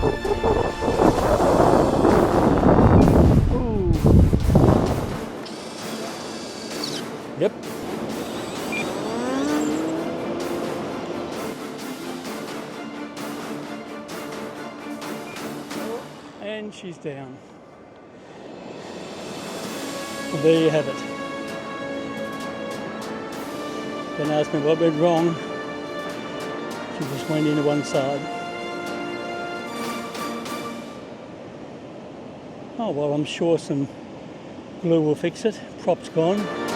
Ooh. Yep. And she's down. Well, there you have it. Don't ask me what went wrong. She just went into one side. Oh well, I'm sure some glue will fix it. Prop's gone.